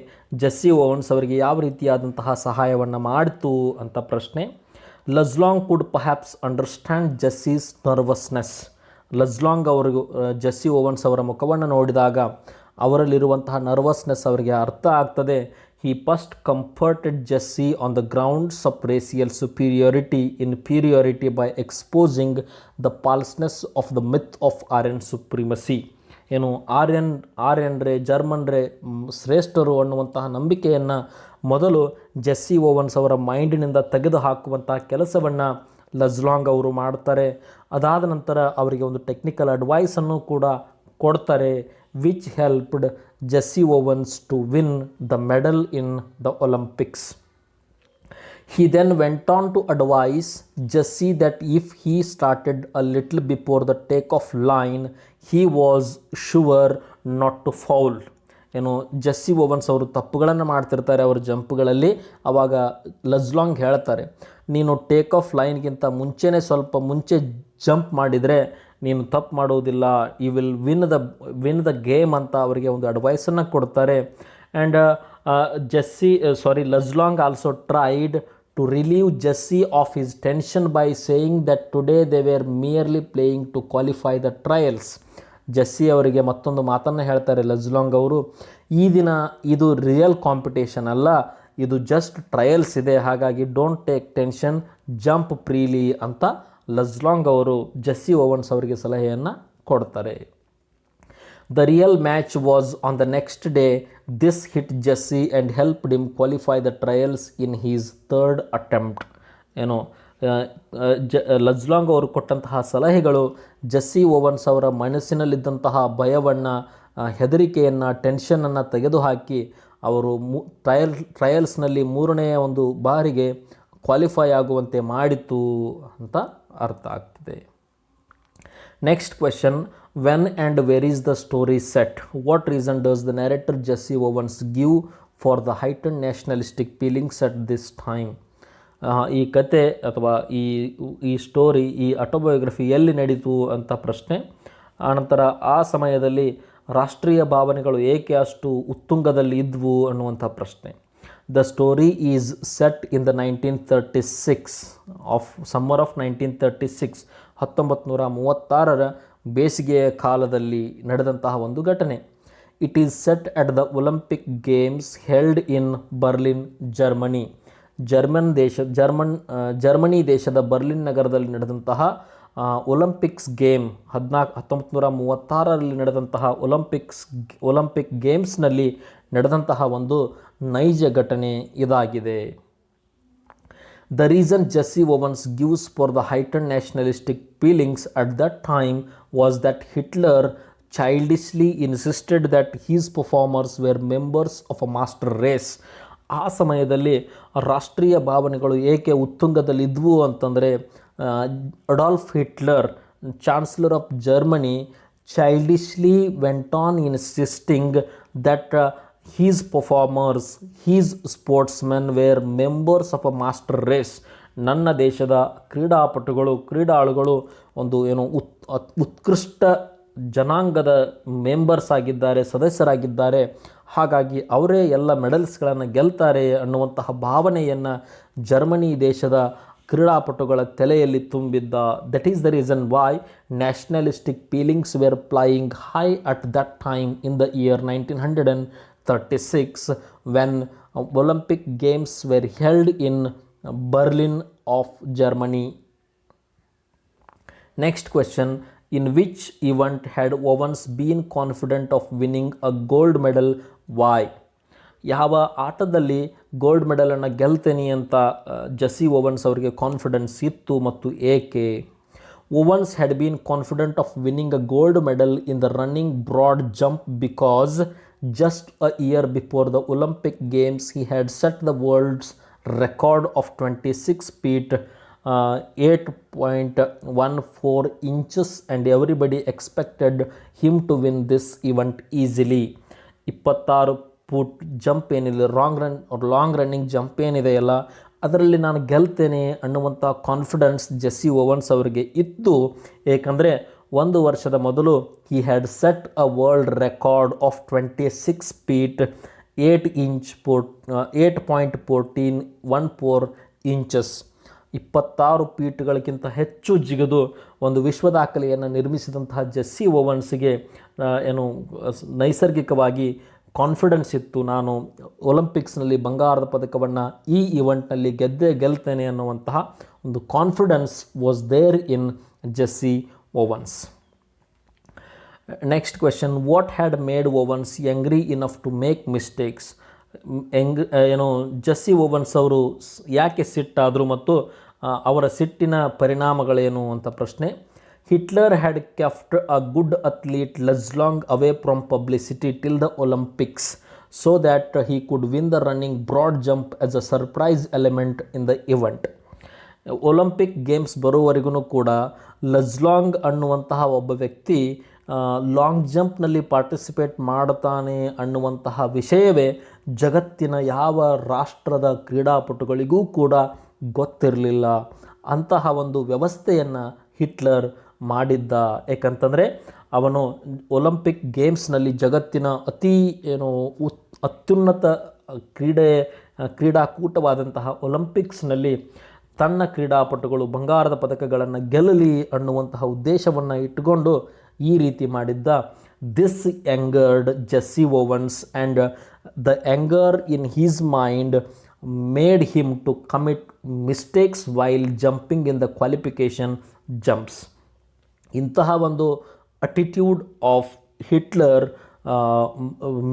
ಜೆಸ್ಸಿ ಓವನ್ಸ್ ಅವರಿಗೆ ಯಾವ ರೀತಿಯಾದಂತಹ ಸಹಾಯವನ್ನು ಮಾಡಿತು ಅಂತ ಪ್ರಶ್ನೆ. ಲಜ್ ಲಾಂಗ್ ಕುಡ್ ಪರ್ಹ್ಯಾಪ್ಸ್ ಅಂಡರ್ಸ್ಟ್ಯಾಂಡ್ ಜೆಸ್ಸಿಸ್ ನರ್ವಸ್ನೆಸ್. ಲಜ್ ಲಾಂಗ್ ಅವರಿಗೂ ಜೆಸ್ಸಿ ಓವನ್ಸ್ ಅವರ ಮುಖವನ್ನು ನೋಡಿದಾಗ ಅವರಲ್ಲಿರುವಂತಹ ನರ್ವಸ್ನೆಸ್ ಅವರಿಗೆ ಅರ್ಥ ಆಗ್ತದೆ. He first comforted Jesse on the grounds of racial inferiority by exposing the falseness of the myth of Aryan supremacy. ಆರ್ಯನ್ರೇ, ಜರ್ಮನ್ರೇ ಶ್ರೇಷ್ಠರು ಅನ್ನುವಂತಹ ನಂಬಿಕೆಯನ್ನು ಮೊದಲು ಜೆಸ್ಸಿ ಓವನ್ಸ್ ಅವರ ಮೈಂಡಿನಿಂದ ತೆಗೆದು ಹಾಕುವಂತಹ ಕೆಲಸವನ್ನು ಲಜ್ ಲಾಂಗ್ ಅವರು ಮಾಡ್ತಾರೆ. ಅದಾದ ನಂತರ ಅವರಿಗೆ ಒಂದು ಟೆಕ್ನಿಕಲ್ ಅಡ್ವೈಸನ್ನು ಕೂಡ ಕೊಡ್ತಾರೆ, which helped Jesse Owens to win the medal in the Olympics. He then went on to advise Jesse that if he started a little before the takeoff line, he was sure not to foul. Jessie Owens ಅವರು ತಪ್ಪುಗಳನ್ನು ಮಾಡ್ತಿರ್ತಾರೆ ಅವರ ಜಂಪ್ಗಳಲ್ಲಿ. ಆವಾಗ ಲಜ್ long ಹೇಳ್ತಾರೆ, ನೀನು take off ಲೈನ್ಗಿಂತ ಸ್ವಲ್ಪ ಮುಂಚೆ jump ಮಾಡಿದರೆ ನೀನು ತಪ್ಪು ಮಾಡೋದಿಲ್ಲ, you will win the game ಅಂತ ಅವರಿಗೆ ಒಂದು ಅಡ್ವೈಸನ್ನು ಕೊಡ್ತಾರೆ. And Luz Long also tried to relieve Jesse of his tension by saying that today they were merely playing to qualify the trials. Jesse ಅವರಿಗೆ ಮತ್ತೊಂದು ಮಾತನ್ನು ಹೇಳ್ತಾರೆ ಲಜ್ ಲಾಂಗ್ ಅವರು, ಈ ದಿನ ಇದು ರಿಯಲ್ ಕಾಂಪಿಟೇಷನ್ ಅಲ್ಲ, ಇದು ಜಸ್ಟ್ ಟ್ರಯಲ್ಸ್ ಇದೆ, ಹಾಗಾಗಿ don't take tension, jump freely ಅಂತ ಲಜ್ ಲಾಂಗ್ ಅವರು ಜೆಸ್ಸಿ ಓವನ್ಸ್ ಅವರಿಗೆ ಸಲಹೆಯನ್ನು ಕೊಡ್ತಾರೆ. The real match was on the next day. This hit Jesse and helped him qualify the trials in his third attempt. ಏನೋ ಲಜ್ Long ಅವರು ಕೊಟ್ಟಂತಹ ಸಲಹೆಗಳು ಜೆಸ್ಸಿ ಓವನ್ಸ್ ಅವರ ಮನಸ್ಸಿನಲ್ಲಿದ್ದಂತಹ ಭಯವನ್ನು, ಹೆದರಿಕೆಯನ್ನು, ಟೆನ್ಷನನ್ನು ತೆಗೆದುಹಾಕಿ ಅವರು ಟ್ರಯಲ್ಸ್ನಲ್ಲಿ ಮೂರನೆಯ ಒಂದು ಬಾರಿಗೆ ಕ್ವಾಲಿಫೈ ಆಗುವಂತೆ ಮಾಡಿತು ಅಂತ ಅರ್ಥ ಆಗ್ತಿದೆ. Next question, when and where is the story set? What reason does the narrator Jesse Owens give for the heightened nationalistic feelings at this time? ಈ ಕತೆ ಅಥವಾ ಈ ಸ್ಟೋರಿ, ಈ ಆಟೋಬಯೋಗ್ರಫಿ ಎಲ್ಲಿ ನಡೀತು ಅಂತ ಪ್ರಶ್ನೆ. ಆನಂತರ ಆ ಸಮಯದಲ್ಲಿ ರಾಷ್ಟ್ರೀಯ ಭಾವನೆಗಳು ಏಕೆ ಅಷ್ಟು ಉತ್ತುಂಗದಲ್ಲಿ ಇದ್ವು ಅನ್ನುವಂಥ ಪ್ರಶ್ನೆ. The story is set in the 1936 summer of 1936, 1936ರ ಬೇಸಿಗೆಯ ಕಾಲದಲ್ಲಿ ನಡೆದಂತಹ ಒಂದು ಘಟನೆ. It is set at the Olympic games held in Berlin, Germany. Germany ದೇಶದ ಬರ್ಲಿನ್ ನಗರದಲ್ಲಿ ನಡೆದಂತಹ ಒಲಿಂಪಿಕ್ಸ್ ಗೇಮ್ 1936ರಲ್ಲಿ ನಡೆದಂತಹ ಒಲಿಂಪಿಕ್ ಗೇಮ್ಸ್ನಲ್ಲಿ ನಡೆದಂತಹ ಒಂದು ನೈಜ ಘಟನೆ ಇದಾಗಿದೆ. The reason Jesse Owens gives for the heightened nationalistic feelings at that time was that Hitler childishly insisted that his performers were members of a master race. ಆ ಸಮಯದಲ್ಲಿ ರಾಷ್ಟ್ರೀಯ ಭಾವನೆಗಳು ಏಕೆ ಉತ್ತುಂಗದಲ್ಲಿದ್ವು ಅಂತಂದರೆ, Adolf Hitler, chancellor of Germany, childishly went on insisting that his performers, his sportsmen were members of a master race. ನನ್ನ ದೇಶದ ಕ್ರೀಡಾಳುಗಳು ಒಂದು ಉತ್ಕೃಷ್ಟ ಜನಾಂಗದ ಮೆಂಬರ್ಸ್ ಆಗಿದ್ದಾರೆ, ಸದಸ್ಯರಾಗಿದ್ದಾರೆ, ಹಾಗಾಗಿ ಅವರೇ ಎಲ್ಲ ಮೆಡಲ್ಸ್ಗಳನ್ನು ಗೆಲ್ತಾರೆ ಅನ್ನುವಂತಹ ಭಾವನೆಯನ್ನು ಜರ್ಮನಿ ದೇಶದ ಕ್ರೀಡಾಪಟುಗಳ ತಲೆಯಲ್ಲಿ ತುಂಬಿದ್ದ. That is the reason why nationalistic feelings were flying high at that time in the year 1936 when Olympic Games were held in Berlin of Germany. Next question, in which event had Owens been confident of winning a gold medal? Why? ಯಾವ ಆಟದಲ್ಲಿ gold ಮೆಡಲನ್ನು ಗೆಲ್ತೇನೆ ಅಂತ Jesse Owens ಅವರಿಗೆ confidence ಇತ್ತು ಮತ್ತು ಏಕೆ? Owens had been confident of winning a gold medal in the running broad jump because just a year before the Olympic Games he had set the world's record of 26 feet 8.14 inches and everybody expected him to win this event easily. 26 foot jump ಏನಿದೆ, long running jump ಏನಿದೆಯಲ್ಲ, ಅದರಲ್ಲಿ ನಾನು ಗೆಲ್ತೇನೆ ಅನ್ನುವಂಥ confidence Jessie Owens ಅವರಿಗೆ ಇತ್ತು. ಏಕೆಂದರೆ ಒಂದು ವರ್ಷದ ಮೊದಲು he had set a world record of 26 feet 8.14 inches, 26 ಫೀಟ್ಗಳಿಗಿಂತ ಹೆಚ್ಚು ಜಿಗಿದು ಒಂದು ವಿಶ್ವ ದಾಖಲೆಯನ್ನು ನಿರ್ಮಿಸಿದಂತಹ ಜೆಸ್ಸಿ ಓವನ್ಸ್ಗೆ ನೈಸರ್ಗಿಕವಾಗಿ ಕಾನ್ಫಿಡೆನ್ಸ್ ಇತ್ತು, ನಾನು ಒಲಿಂಪಿಕ್ಸ್ನಲ್ಲಿ ಬಂಗಾರದ ಪದಕವನ್ನು ಈ ಇವೆಂಟ್ನಲ್ಲಿ ಗೆಲ್ತೇನೆ ಅನ್ನುವಂತಹ ಒಂದು confidence was there in Jesse Owens. Next question, what had made Owens angry enough to make mistakes? Jesse Owens ಅವರು ಯಾಕೆ ಸಿಟ್ಟಾದರು ಮತ್ತು ಅವರ ಸಿಟ್ಟಿನ ಪರಿಣಾಮಗಳೇನು ಅಂತ ಪ್ರಶ್ನೆ. Hitler had kept a good athlete Luz Long away from publicity till the Olympics so that he could win the running broad jump as a surprise element in the event. Olympic games ಬರುವವರೆಗೂ ಕೂಡ Luz Long ಅನ್ನುವಂತಹ ಒಬ್ಬ ವ್ಯಕ್ತಿ long ಜಂಪ್ನಲ್ಲಿ participate ಮಾಡ್ತಾನೆ ಅನ್ನುವಂತಹ ವಿಷಯವೇ ಜಗತ್ತಿನ ಯಾವ ರಾಷ್ಟ್ರದ ಕ್ರೀಡಾಪಟುಗಳಿಗೂ ಕೂಡ ಗೊತ್ತಿರಲಿಲ್ಲ. ಅಂತಹ ಒಂದು ವ್ಯವಸ್ಥೆಯನ್ನು ಹಿಟ್ಲರ್ ಮಾಡಿದ್ದ. ಏಕೆಂತಂದರೆ ಅವನು ಒಲಿಂಪಿಕ್ ಗೇಮ್ಸ್ನಲ್ಲಿ ಜಗತ್ತಿನ ಅತ್ಯುನ್ನತ ಕ್ರೀಡಾಕೂಟವಾದಂತಹ ಒಲಿಂಪಿಕ್ಸ್ನಲ್ಲಿ ತನ್ನ ಕ್ರೀಡಾಪಟುಗಳು ಬಂಗಾರದ ಪದಕಗಳನ್ನು ಗೆಲ್ಲಲಿ ಅನ್ನುವಂತಹ ಉದ್ದೇಶವನ್ನು ಇಟ್ಟುಕೊಂಡು ಈ ರೀತಿ ಮಾಡಿದ್ದ. This angered Jesse Owens and the anger in his mind made him to commit mistakes while jumping in the qualification jumps. ಇಂತಹ ಒಂದು attitude of Hitler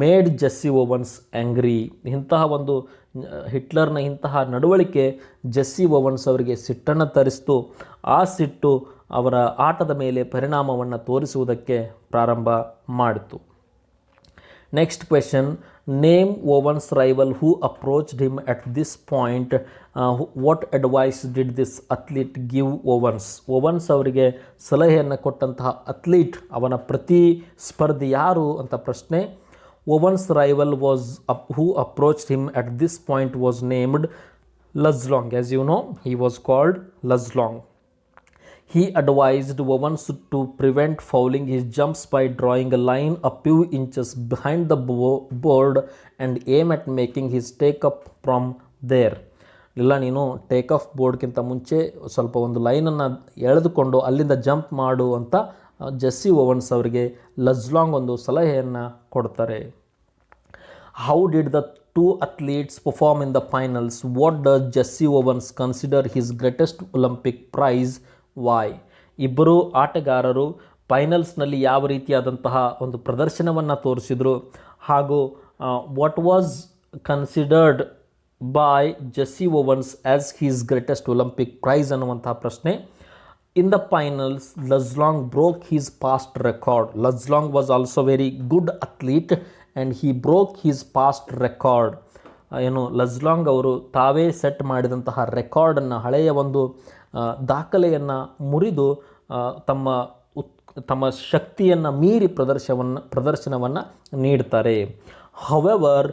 made Jessie ovens angry. ಇಂತಹ ಒಂದು ಹಿಟ್ಲರ್ನ ಇಂತಹ ನಡವಳಿಕೆ ಜೆಸ್ಸಿ ಓವನ್ಸ್ ಅವರಿಗೆ ಸಿಟ್ಟನ್ನು ತರಿಸಿತು. ಆ ಸಿಟ್ಟು ಅವರ ಆಟದ ಮೇಲೆ ಪರಿಣಾಮವನ್ನು ತೋರಿಸುವುದಕ್ಕೆ ಪ್ರಾರಂಭ ಮಾಡಿತು. Next question, name Owen's rival who approached him at this point. What advice did this athlete give Owens? Owens ಅವರಿಗೆ ಸಲಹೆಯನ್ನು ಕೊಟ್ಟಂತಹ ಅಥ್ಲೀಟ್, ಅವನ ಪ್ರತಿಸ್ಪರ್ಧಿ ಯಾರು ಅಂತ ಪ್ರಶ್ನೆ. Owen's rival who approached him at this point was named Luz Long. As you know, he was called Luz Long. He advised Owens to prevent fouling his jumps by drawing a line a few inches behind the board and aim at making his take-up from there. ಇಲ್ಲ, ನೀನು take off ಬೋರ್ಡ್ಗಿಂತ ಮುಂಚೆ ಸ್ವಲ್ಪ ಒಂದು ಲೈನನ್ನು ಎಳೆದುಕೊಂಡು ಅಲ್ಲಿಂದ jump ಮಾಡು ಅಂತ Jesse Owens ಅವರಿಗೆ ಲಜ್ ಲಾಂಗ್ ಒಂದು ಸಲಹೆಯನ್ನು ಕೊಡ್ತಾರೆ. How did the two athletes perform in the finals? What does Jesse Owens consider his greatest Olympic prize? Why? ಇಬ್ಬರು ಆಟಗಾರರು ಫೈನಲ್ಸ್ನಲ್ಲಿ ಯಾವ ರೀತಿಯಾದಂತಹ ಒಂದು ಪ್ರದರ್ಶನವನ್ನು ತೋರಿಸಿದರು ಹಾಗೂ what was considered by Jesse Owens as his greatest Olympic prize ಅನ್ನುವಂತಹ ಪ್ರಶ್ನೆ. In the finals, Luz Long broke his past record. Luz Long was also very good athlete and he broke his past record. Luz Long ಅವರು ತಾವೇ set ಮಾಡಿದಂತಹ ರೆಕಾರ್ಡನ್ನು, ಹಳೆಯ ಒಂದು ದಾಖಲೆಯನ್ನು ಮುರಿದು ತಮ್ಮ ಶಕ್ತಿಯನ್ನು ಮೀರಿ ಪ್ರದರ್ಶನವನ್ನು ನೀಡ್ತಾರೆ. However,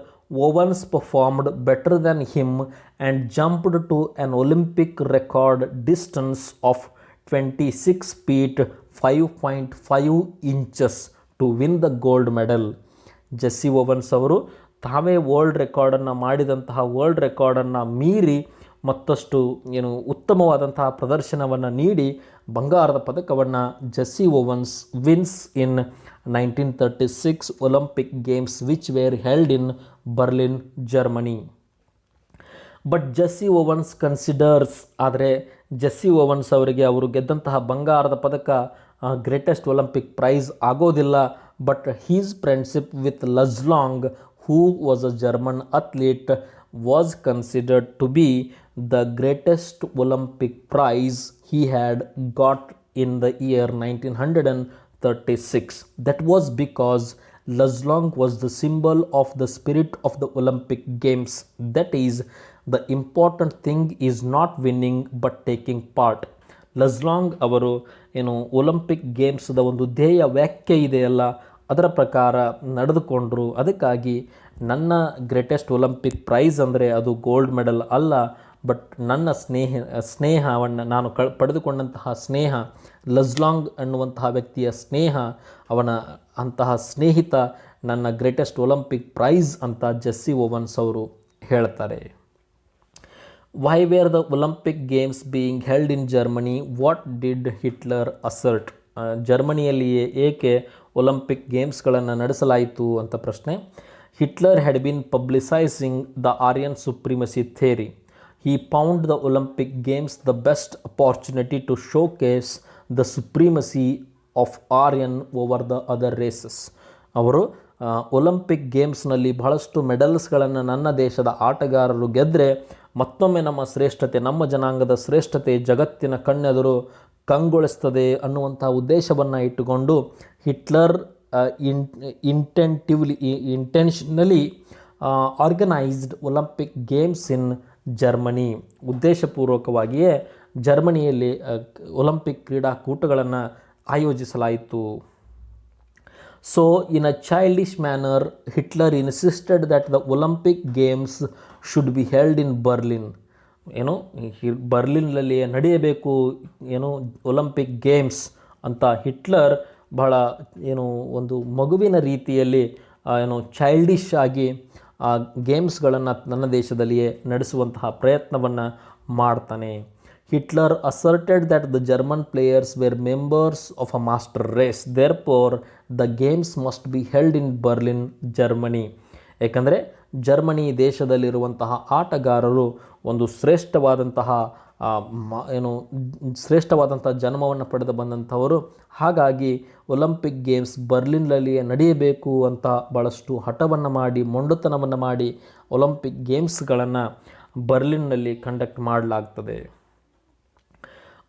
Owens performed better than him and jumped to an Olympic record distance of 26 feet 5.5 inches to win the gold medal. Jesse Owens ಅವರು ತಾವೇ ವರ್ಲ್ಡ್ ರೆಕಾರ್ಡನ್ನು ಮಾಡಿದಂತಹ ವರ್ಲ್ಡ್ ರೆಕಾರ್ಡನ್ನು ಮೀರಿ ಮತ್ತಷ್ಟು ಉತ್ತಮವಾದಂತಹ ಪ್ರದರ್ಶನವನ್ನು ನೀಡಿ ಬಂಗಾರದ ಪದಕವನ್ನು Jesse Owens wins in 1936 Olympic games which were held in Berlin, Germany. But Jesse Owens considers, ಆದರೆ ಜೆಸ್ಸಿ ಓವನ್ಸ್ ಅವರಿಗೆ ಅವರು ಗೆದ್ದಂತಹ ಬಂಗಾರದ ಪದಕ ಗ್ರೇಟೆಸ್ಟ್ ಒಲಿಂಪಿಕ್ ಪ್ರೈಸ್ ಆಗೋದಿಲ್ಲ. But his friendship with Luz Long, who was a German athlete, was considered to be the greatest Olympic prize he had got in the year 1936. That was because Luz Long was the symbol of the spirit of the Olympic Games. That is, the important thing is not winning but taking part. Luz Long ಅವರು Olympic ಗೇಮ್ಸ್ದ ಒಂದು ಧ್ಯೇಯ ವ್ಯಾಖ್ಯೆ ಇದೆಯಲ್ಲ, ಅದರ ಪ್ರಕಾರ ನಡೆದುಕೊಂಡರು. ಅದಕ್ಕಾಗಿ ನನ್ನ greatest Olympic price ಅಂದರೆ ಅದು ಗೋಲ್ಡ್ ಮೆಡಲ್ ಅಲ್ಲ, ಬಟ್ ನನ್ನ ಸ್ನೇಹವನ್ನು ನಾನು ಪಡೆದುಕೊಂಡಂತಹ ಸ್ನೇಹ, ಲಜ್ ಲಾಂಗ್ ಅನ್ನುವಂತಹ ವ್ಯಕ್ತಿಯ ಸ್ನೇಹ, ಅವನ ಅಂತಹ ಸ್ನೇಹಿತ ನನ್ನ ಗ್ರೇಟೆಸ್ಟ್ ಒಲಿಂಪಿಕ್ ಪ್ರೈಸ್ ಅಂತ ಜೆಸ್ಸಿ ಓವನ್ಸ್ ಅವರು ಹೇಳ್ತಾರೆ. Why were the Olympic Games being held in Germany? What did Hitler assert? ಜರ್ಮನಿಯಲ್ಲಿಯೇ ಏಕೆ ಒಲಿಂಪಿಕ್ ಗೇಮ್ಸ್ಗಳನ್ನು ನಡೆಸಲಾಯಿತು ಅಂತ ಪ್ರಶ್ನೆ. Hitler had been publicizing the Aryan Supremacy theory. He found the Olympic Games the best opportunity to showcase the supremacy of Aryan over the other races. ಅವರು Olympic ಗೇಮ್ಸ್ನಲ್ಲಿ ಬಹಳಷ್ಟು ಮೆಡಲ್ಸ್ಗಳನ್ನು ನನ್ನ ದೇಶದ ಆಟಗಾರರು ಗೆದ್ದರೆ ಮತ್ತೊಮ್ಮೆ ನಮ್ಮ ಶ್ರೇಷ್ಠತೆ, ನಮ್ಮ ಜನಾಂಗದ ಶ್ರೇಷ್ಠತೆ ಜಗತ್ತಿನ ಕಣ್ಣೆದುರು ಕಂಗೊಳಿಸ್ತದೆ ಅನ್ನುವಂಥ ಉದ್ದೇಶವನ್ನು ಇಟ್ಟುಕೊಂಡು Hitler intentionally organised Olympic games in Germany. ಉದ್ದೇಶಪೂರ್ವಕವಾಗಿಯೇ ಜರ್ಮನಿಯಲ್ಲಿ ಒಲಿಂಪಿಕ್ ಕ್ರೀಡಾಕೂಟಗಳನ್ನು ಆಯೋಜಿಸಲಾಯಿತು. So, in a childish manner, Hitler insisted that the Olympic Games should be held in Berlin. ಬರ್ಲಿನ್ನಲ್ಲಿ ನಡೆಯಬೇಕು ಒಲಿಂಪಿಕ್ ಗೇಮ್ಸ್ ಅಂತ ಹಿಟ್ಲರ್ ಬಹಳ ಒಂದು ಮಗುವಿನ ರೀತಿಯಲ್ಲಿ ಚೈಲ್ಡಿಶ್ ಆಗಿ ಆ ಗೇಮ್ಸ್ಗಳನ್ನು ನನ್ನ ದೇಶದಲ್ಲಿಯೇ ನಡೆಸುವಂತಹ ಪ್ರಯತ್ನವನ್ನು ಮಾಡ್ತಾನೆ. Hitler asserted that the German players were members of a master race. Therefore, the games must be held in Berlin, Germany. ಏಕೆಂದರೆ ಜರ್ಮನಿ ದೇಶದಲ್ಲಿರುವಂತಹ ಆಟಗಾರರು ಒಂದು ಶ್ರೇಷ್ಠವಾದಂಥ ಜನ್ಮವನ್ನು ಪಡೆದು ಬಂದಂಥವರು. ಹಾಗಾಗಿ ಒಲಿಂಪಿಕ್ ಗೇಮ್ಸ್ ಬರ್ಲಿನ್ನಲ್ಲಿಯೇ ನಡೆಯಬೇಕು ಅಂತ ಭಾಳಷ್ಟು ಹಠವನ್ನು ಮಾಡಿ, ಮೊಂಡುತನವನ್ನು ಮಾಡಿ ಒಲಿಂಪಿಕ್ ಗೇಮ್ಸ್ಗಳನ್ನು ಬರ್ಲಿನ್ನಲ್ಲಿ ಕಂಡಕ್ಟ್ ಮಾಡಲಾಗ್ತದೆ.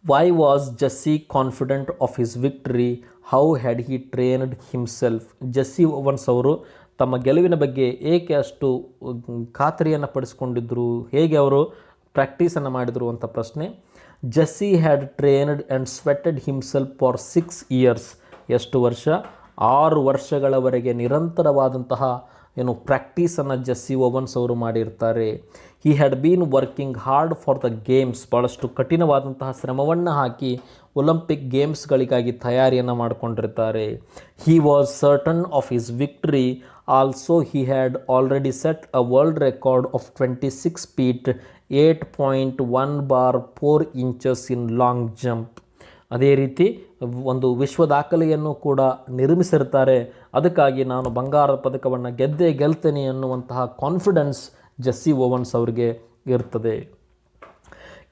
Why was Jesse confident of his victory? How had he trained himself? Jessie Owens ಅವರು ತಮ್ಮ ಗೆಲುವಿನ ಬಗ್ಗೆ ಏಕೆ ಅಷ್ಟು ಖಾತರಿಯನ್ನು ಪಡಿಸ್ಕೊಂಡಿದ್ದರು, ಹೇಗೆ ಅವರು ಪ್ರಾಕ್ಟೀಸನ್ನು ಮಾಡಿದರು ಅಂತ ಪ್ರಶ್ನೆ. Jesse had trained and sweated himself for 6 years. ಎಷ್ಟು ವರ್ಷ? 6 ವರ್ಷಗಳವರೆಗೆ ನಿರಂತರವಾದಂತಹ ಪ್ರಾಕ್ಟೀಸನ್ನು ಜೆಸ್ಸಿ ಓವನ್ಸ್ ಅವರು ಮಾಡಿರ್ತಾರೆ. He had been working hard for the games. ಭಾಳಷ್ಟು ಕಠಿಣವಾದಂತಹ ಶ್ರಮವನ್ನು ಹಾಕಿ ಒಲಿಂಪಿಕ್ ಗೇಮ್ಸ್ಗಳಿಗಾಗಿ ತಯಾರಿಯನ್ನು ಮಾಡಿಕೊಂಡಿರ್ತಾರೆ. He was certain of his victory. Also he had already set a world record of 26 feet 8.1 bar 4 inches in long jump. ಅದೇ ರೀತಿ ಒಂದು ವಿಶ್ವ ದಾಖಲೆಯನ್ನು ಕೂಡ ನಿರ್ಮಿಸಿರ್ತಾರೆ. ಅದಕ್ಕಾಗಿ ನಾನು ಬಂಗಾರದ ಪದಕವನ್ನು ಗೆಲ್ತೇನೆ ಅನ್ನುವಂತಹ ಕಾನ್ಫಿಡೆನ್ಸ್ ಜೆಸ್ಸಿ ಓವನ್ಸ್ ಅವರಿಗೆ ಇರ್ತದೆ.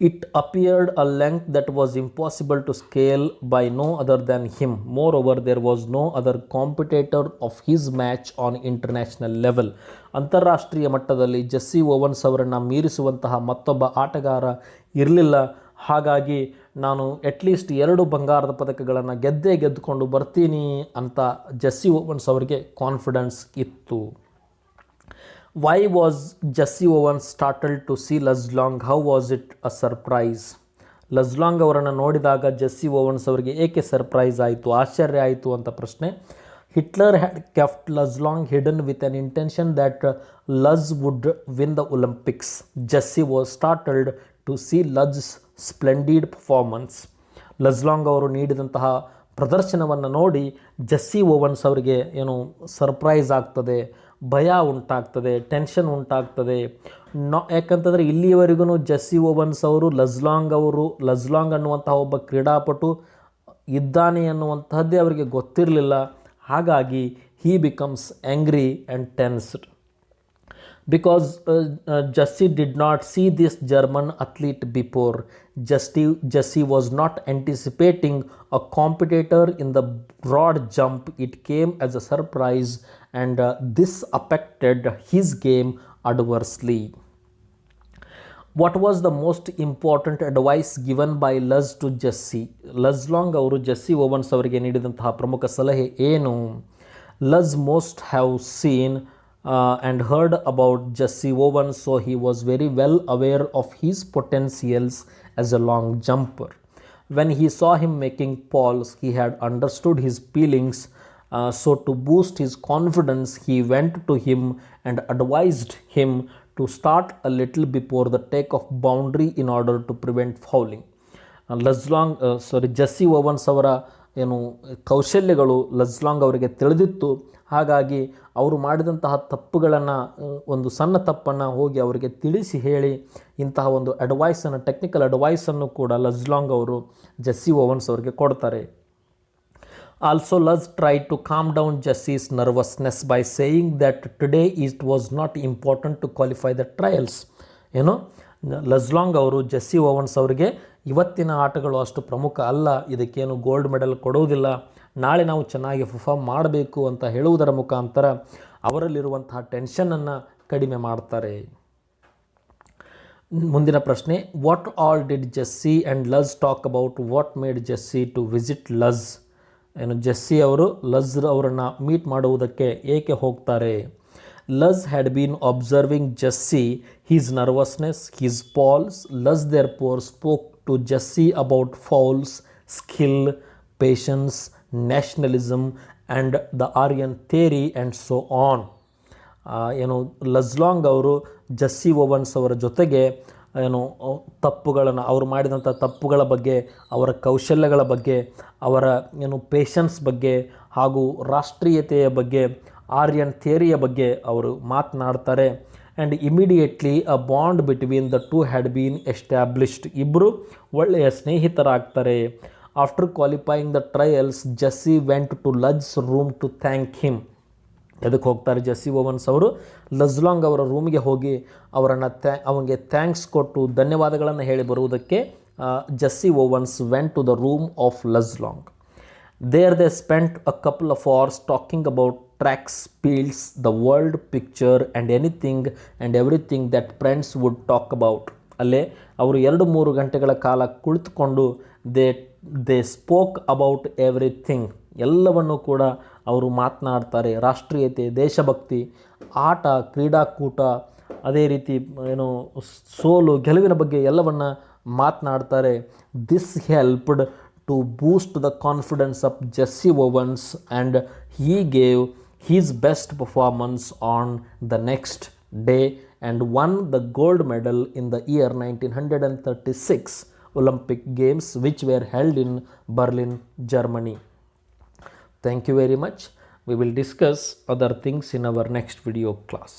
It appeared a length that was impossible to scale by no other than him. Moreover there was no other competitor of his match on international level. ಅಂತಾರಾಷ್ಟ್ರೀಯ ಮಟ್ಟದಲ್ಲಿ ಜೆಸ್ಸಿ ಓವನ್ಸ್ ಅವರನ್ನು ಮೀರಿಸುವಂತಹ ಮತ್ತೊಬ್ಬ ಆಟಗಾರ ಇರಲಿಲ್ಲ. ಹಾಗಾಗಿ ನಾನು ಅಟ್ಲೀಸ್ಟ್ 2 ಬಂಗಾರದ ಪದಕಗಳನ್ನು ಗೆದ್ದುಕೊಂಡು ಬರ್ತೀನಿ ಅಂತ ಜೆಸ್ಸಿ ಓವನ್ಸ್ ಅವರಿಗೆ ಕಾನ್ಫಿಡೆನ್ಸ್ ಇತ್ತು. Why was Jesse Owens startled to see Luz Long? How was it a surprise? Luz Long ಅವರನ್ನು ನೋಡಿದಾಗ ಜೆಸ್ಸಿ ಓವನ್ಸ್ ಅವರಿಗೆ ಏಕೆ ಸರ್ಪ್ರೈಸ್ ಆಯಿತು, ಆಶ್ಚರ್ಯ ಆಯಿತು ಅಂತ ಪ್ರಶ್ನೆ. Hitler had kept Luz Long hidden with an intention that Luz would win the Olympics. Jesse was startled to see Luz's splendid performance. Luz Long ಅವರು ನೀಡಿದಂತಹ ಪ್ರದರ್ಶನವನ್ನು ನೋಡಿ ಜೆಸ್ಸಿ ಓವನ್ಸ್ ಅವರಿಗೆ ಸರ್ಪ್ರೈಸ್ ಆಗ್ತದೆ, ಭಯ ಉಂಟಾಗ್ತದೆ, ಟೆನ್ಷನ್ ಉಂಟಾಗ್ತದೆ. ಯಾಕಂತಂದರೆ ಇಲ್ಲಿಯವರೆಗೂ ಜೆಸ್ಸಿ ಓವನ್ಸ್ ಅವರು ಲಜ್ ಲಾಂಗ್ ಅನ್ನುವಂತಹ ಒಬ್ಬ ಕ್ರೀಡಾಪಟು ಇದ್ದಾನೆ ಅನ್ನುವಂತಹದ್ದೇ ಅವರಿಗೆ ಗೊತ್ತಿರಲಿಲ್ಲ. ಹಾಗಾಗಿ he becomes angry and tensed. Because Jesse did not see this German athlete before. Jesse was not anticipating a competitor in the broad jump. It came as a surprise and this affected his game adversely. What was the most important advice given by Luz to Jesse? Luz Long ಅವರು Jesse Owens ಅವರಿಗೆ ನೀಡಿದಂತಹ ಪ್ರಮುಖ ಸಲಹೆ ಏನು? Luz most have seen and heard about Jesse Owens, so he was very well aware of his potentials as a long jumper. When he saw him making falls, he had understood his feelings. So to boost his confidence, he went to him and advised him to start a little before the takeoff boundary in order to prevent fouling. Jessie Owens ಅವರ ಕೌಶಲ್ಯಗಳು ಲಜ್ long ಅವರಿಗೆ ತಿಳಿದಿತ್ತು. ಹಾಗಾಗಿ ಅವರು ಮಾಡಿದಂತಹ ತಪ್ಪುಗಳನ್ನು, ಒಂದು ಸಣ್ಣ ತಪ್ಪನ್ನು ಹೋಗಿ ಅವರಿಗೆ ತಿಳಿಸಿ ಹೇಳಿ ಇಂತಹ ಒಂದು ಟೆಕ್ನಿಕಲ್ ಅಡ್ವೈಸನ್ನು ಕೂಡ ಲಜ್ ಲಾಂಗ್ ಅವರು ಜೆಸ್ಸಿ ಓವನ್ಸ್ ಅವರಿಗೆ ಕೊಡ್ತಾರೆ. Also Luz try to calm down Jesse's nervousness by saying that today it was not important to qualify the trials. Luz Long ಅವರು ಜೆಸ್ಸಿ ಓವನ್ಸ್ ಅವರಿಗೆ ಇವತ್ತಿನ ಆಟಗಳು ಅಷ್ಟು ಪ್ರಮುಖ ಅಲ್ಲ, ಇದಕ್ಕೇನು ಗೋಲ್ಡ್ ಮೆಡಲ್ ಕೊಡುವುದಿಲ್ಲ, ನಾಳೆ ನಾವು ಚೆನ್ನಾಗಿ ಪರ್ಫಾರ್ಮ್ ಮಾಡಬೇಕು ಅಂತ ಹೇಳುವುದರ ಮುಖಾಂತರ ಅವರಲ್ಲಿರುವಂತಹ ಟೆನ್ಷನನ್ನು ಕಡಿಮೆ ಮಾಡ್ತಾರೆ. ಮುಂದಿನ ಪ್ರಶ್ನೆ, what all did Jesse and Luz talk about? What made Jesse to visit Luz? Jesse ಅವರು ಲಜ್ ಅವರನ್ನು ಮೀಟ್ ಮಾಡುವುದಕ್ಕೆ ಏಕೆ ಹೋಗ್ತಾರೆ? Luz had been observing Jesse, his nervousness, his falls. Luz therefore spoke to Jesse about falls, skill, patience, nationalism and the Aryan theory and so on. Luz Long ಅವರು Jesse Owens ಅವರ ಜೊತೆಗೆ ಅವರು ಮಾಡಿದಂಥ ತಪ್ಪುಗಳ ಬಗ್ಗೆ, ಅವರ ಕೌಶಲ್ಯಗಳ ಬಗ್ಗೆ, ಅವರ ಪೇಷನ್ಸ್ ಬಗ್ಗೆ ಹಾಗೂ ರಾಷ್ಟ್ರೀಯತೆಯ ಬಗ್ಗೆ, ಆರ್ಯನ್ ಥಿಯರಿಯ ಬಗ್ಗೆ ಅವರು ಮಾತನಾಡ್ತಾರೆ. And immediately a bond between the two had been established. ಇಬ್ಬರು ಒಳ್ಳೆಯ ಸ್ನೇಹಿತರಾಗ್ತಾರೆ. After qualifying the trials, Jesse went to Luz's room to thank him. ಎದಕ್ಕೆ ಹೋಗ್ತಾರೆ ಜೆಸ್ಸಿ ಓವನ್ಸ್ ಅವರು? ಲಜ್ ಲಾಂಗ್ ಅವರ ರೂಮಿಗೆ ಹೋಗಿ ಅವರನ್ನು ಅವನಿಗೆ ಥ್ಯಾಂಕ್ಸ್ ಕೊಟ್ಟು ಧನ್ಯವಾದಗಳನ್ನು ಹೇಳಿ ಬರುವುದಕ್ಕೆ Jesse Owens went to the room of Luz Long. There they spent a couple of hours talking about tracks, fields, the world picture and anything and everything that friends would talk about. ಅಲ್ಲೇ ಅವರು 2-3 ಗಂಟೆಗಳ ಕಾಲ ಕುಳಿತುಕೊಂಡು they spoke about everything, ಎಲ್ಲವನ್ನು ಕೂಡ ಅವರು ಮಾತನಾಡ್ತಾರೆ. ರಾಷ್ಟ್ರೀಯತೆ, ದೇಶಭಕ್ತಿ, ಆಟ, ಕ್ರೀಡಾಕೂಟ, ಅದೇ ರೀತಿ ಸೋಲು ಗೆಲುವಿನ ಬಗ್ಗೆ ಎಲ್ಲವನ್ನು ಮಾತನಾಡ್ತಾರೆ. This helped to boost the confidence of Jesse Owens and he gave his best performance on the next day and won the gold medal in the year 1936 Olympic Games which were held in Berlin, Germany. Thank you very much. We will discuss other things in our next video class.